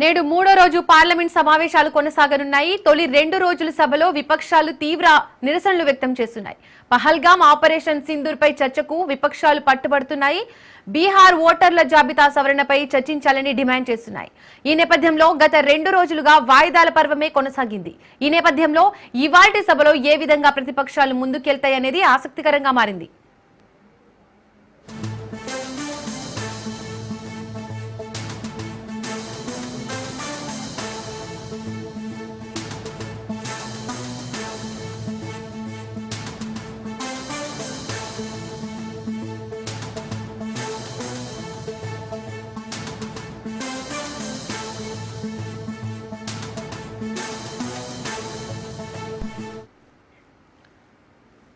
నేడు మూడో రోజు పార్లమెంట్ సమావేశాలు కొనసాగనున్నాయి. తొలి 2 రోజుల సభలో విపక్షాలు తీవ్ర నిరసనలు వ్యక్తం చేస్తున్నాయి. పహల్గామ్ ఆపరేషన్ సింధూర్ పై చర్చకు విపక్షాలు పట్టుబడుతున్నాయి. బీహార్ ఓటర్ల జాబితా సవరణపై చర్చించాలని డిమాండ్ చేస్తున్నాయి. ఈ నేపథ్యంలో గత 2 రోజులుగా వాయిదాల పర్వమే కొనసాగింది. ఈ నేపథ్యంలో ఇవాల్టి సభలో ఏ విధంగా ప్రతిపక్షాలు ముందుకెళ్తాయనేది ఆసక్తికరంగా మారింది.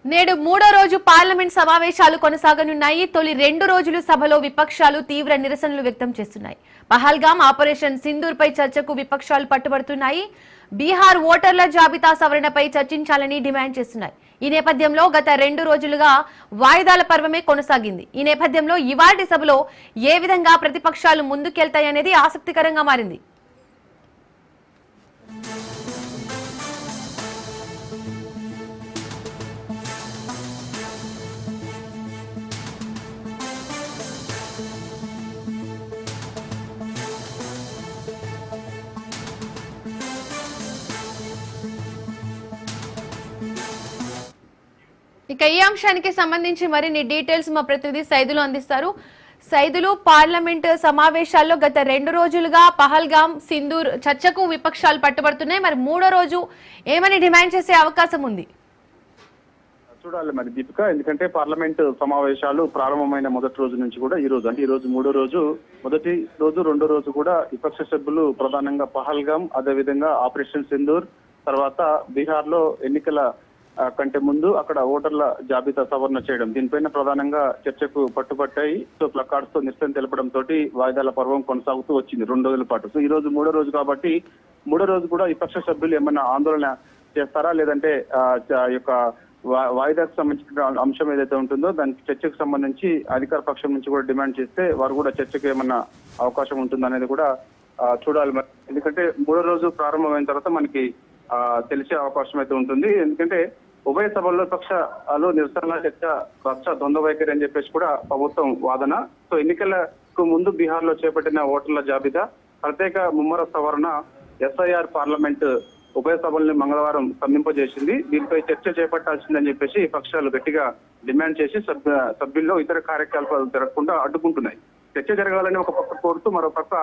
నేడు మూడో రోజు పార్లమెంట్ సమావేశాలు కొనసాగనున్నాయి. తొలి 2 రోజుల సభలో విపక్షాలు తీవ్ర నిరసనలు వ్యక్తం చేస్తున్నాయి. పహల్గామ్ ఆపరేషన్ సింధూర్ పై చర్చకు విపక్షాలు పట్టుబడుతున్నాయి. బీహార్ ఓటర్ల జాబితా సవరణపై చర్చించాలని డిమాండ్ చేస్తున్నాయి. ఈ నేపథ్యంలో గత 2 రోజులుగా వాయిదాల పర్వమే కొనసాగింది. ఈ నేపథ్యంలో ఇవాల్టి సభలో ఏ విధంగా ప్రతిపక్షాలు ముందుకెళ్తాయనేది ఆసక్తికరంగా మారింది. ఇక ఈ అంశానికి సంబంధించి మరిన్ని డీటెయిల్స్ మా ప్రతినిధి సైదులు అందిస్తారు. సైదులు, పార్లమెంట్ సమావేశాల్లో గత 2 రోజులుగా పహల్గామ్ సింధూర్ చర్చకు విపక్షాలు పట్టుబడుతున్నాయి. మరి మూడో రోజు ఏమని డిమాండ్ చేసే అవకాశం ఉంది? చూడాలి మరి దీపిక, ఎందుకంటే పార్లమెంట్ సమావేశాలు ప్రారంభమైన మొదటి రోజు నుంచి కూడా ఈ రోజు మూడో రోజు, మొదటి రోజు రెండో రోజు కూడా విపక్ష సభ్యులు ప్రధానంగా పహల్గామ్, అదేవిధంగా ఆపరేషన్ సింధూర్, తర్వాత బీహార్ లో ఎన్నికల కంటే ముందు అక్కడ ఓటర్ల జాబితా సవరణ చేయడం, దీనిపైన ప్రధానంగా చర్చకు పట్టుబట్టాయి. సో ప్లకార్డ్స్ తో నిరసన తెలపడం తోటి వాయిదాల పర్వం కొనసాగుతూ వచ్చింది 2 రోజుల పాటు. సో ఈ రోజు మూడో రోజు కాబట్టి మూడో రోజు కూడా విపక్ష సభ్యులు ఏమన్నా ఆందోళన చేస్తారా, లేదంటే యొక్క వాయిదాకు సంబంధించిన అంశం ఏదైతే ఉంటుందో దానికి చర్చకు సంబంధించి అధికార పక్షం నుంచి కూడా డిమాండ్ చేస్తే వారు కూడా చర్చకు ఏమన్నా అవకాశం ఉంటుందనేది కూడా చూడాలి. మరి ఎందుకంటే మూడో రోజు ప్రారంభమైన తర్వాత మనకి తెలిసే అవకాశం అయితే ఉంటుంది. ఎందుకంటే ఉభయ సభల్లో విపక్షాలు నిరసనల చర్చ రచ్చ ద్వంద్వ వైఖరి అని చెప్పేసి కూడా ప్రభుత్వం వాదన. సో ఎన్నికలకు ముందు బీహార్ లో చేపట్టిన ఓటర్ల జాబితా ప్రత్యేక ముమ్మర సవరణ ఎస్ఐఆర్ పార్లమెంట్ ఉభయ సభల్ని మంగళవారం స్తంభింపజేసింది. దీనిపై చర్చ చేపట్టాల్సిందని చెప్పేసి పక్షాలు గట్టిగా డిమాండ్ చేసి సభ్యుల్లో ఇతర కార్యకలాపాలు జరగకుండా అడ్డుకుంటున్నాయి. చర్చ జరగాలని ఒక పక్క కోరుతూ మరో పక్క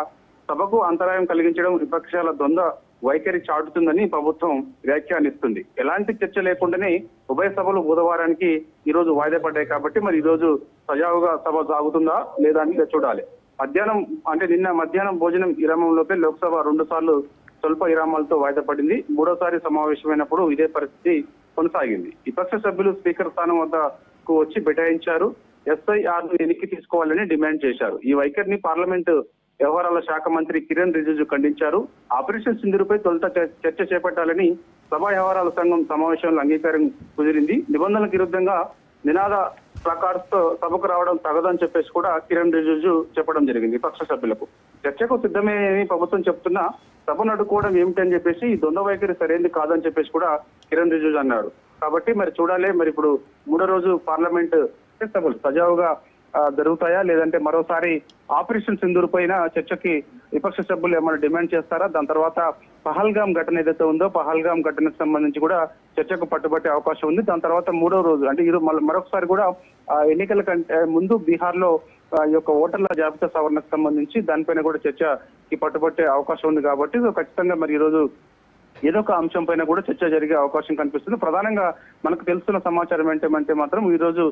సభకు అంతరాయం కలిగించడం విపక్షాల ద్వంద్వ వైఖరి చాటుతుందని ప్రభుత్వం వ్యాఖ్యానిస్తుంది. ఎలాంటి చర్చ లేకుండానే ఉభయ సభలు బుధవారానికి ఈ రోజు వాయిదా పడ్డాయి కాబట్టి మరి ఈ రోజు సజావుగా సభ సాగుతుందా లేదా అని చూడాలి. మధ్యాహ్నం అంటే నిన్న మధ్యాహ్నం భోజనం విరామంలోపే లోక్సభ 2 సార్లు స్వల్ప విరామాలతో వాయిదా పడింది. మూడోసారి సమావేశమైనప్పుడు ఇదే పరిస్థితి కొనసాగింది. విపక్ష సభ్యులు స్పీకర్ స్థానం వద్దకు వచ్చి బైఠాయించారు. ఎస్ఐఆర్ ను వెనక్కి తీసుకోవాలని డిమాండ్ చేశారు. ఈ వైఖరిని పార్లమెంటు వ్యవహారాల శాఖ మంత్రి కిరణ్ రిజిజు ఖండించారు. ఆపరేషన్ సింధూర్పై తొలుత చర్చ చేపట్టాలని సభా వ్యవహారాల సంఘం సమావేశంలో అంగీకారం కుదిరింది. నిబంధనలకు విరుద్ధంగా నినాద ప్లకార్డ్స్ తో సభకు రావడం తగదని చెప్పేసి కూడా కిరణ్ రిజిజు చెప్పడం జరిగింది. విపక్ష సభ్యులకు చర్చకు సిద్ధమే అని ప్రభుత్వం చెప్తున్నా సభను అడ్డుకోవడం ఏమిటని చెప్పేసి ఈ ద్వంద్వ వైఖరి సరైనది కాదని చెప్పేసి కూడా కిరణ్ రిజిజు అన్నాడు. కాబట్టి మరి చూడాలి, మరి ఇప్పుడు మూడో రోజు పార్లమెంట్ సభలు సజావుగా జరుగుతాయా, లేదంటే మరోసారి ఆపరేషన్ సింధూర్ పైన చర్చకి విపక్ష సభ్యులు ఏమైనా డిమాండ్ చేస్తారా? దాని తర్వాత పహల్గామ్ ఘటన ఏదైతే ఉందో పహల్గామ్ ఘటనకు సంబంధించి కూడా చర్చకు పట్టుబట్టే అవకాశం ఉంది. దాని తర్వాత మూడో రోజు అంటే ఈరోజు మరొకసారి కూడా ఎన్నికల కంటే ముందు బీహార్ లో ఈ యొక్క ఓటర్ల జాబితా సవరణకు సంబంధించి దానిపైన కూడా చర్చకి పట్టుబట్టే అవకాశం ఉంది. కాబట్టి ఖచ్చితంగా మరి ఈ రోజు ఏదో ఒక అంశం పైన కూడా చర్చ జరిగే అవకాశం కనిపిస్తుంది. ప్రధానంగా మనకు తెలుస్తున్న సమాచారం ఏంటంటే మాత్రం ఈ రోజు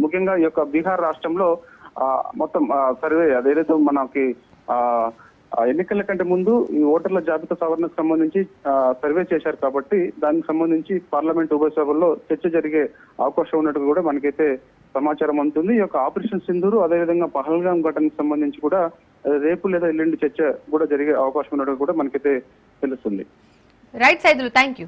ముఖ్యంగా ఈ యొక్క బీహార్ రాష్ట్రంలో మొత్తం సర్వే అదేదైతే మనకి ఎన్నికల కంటే ముందు ఈ ఓటర్ల జాబితా సవరణకు సంబంధించి సర్వే చేశారు కాబట్టి దానికి సంబంధించి పార్లమెంట్ ఉభయ సభల్లో చర్చ జరిగే అవకాశం ఉన్నట్టు కూడా మనకైతే సమాచారం అందుతుంది. ఈ యొక్క ఆపరేషన్ సింధూరు అదేవిధంగా పహల్గామ్ ఘటనకు సంబంధించి కూడా రేపు లేదా ఎల్లుండి చర్చ కూడా జరిగే అవకాశం ఉన్నట్టు కూడా మనకైతే తెలుస్తుంది. Right Saidulu, thank you.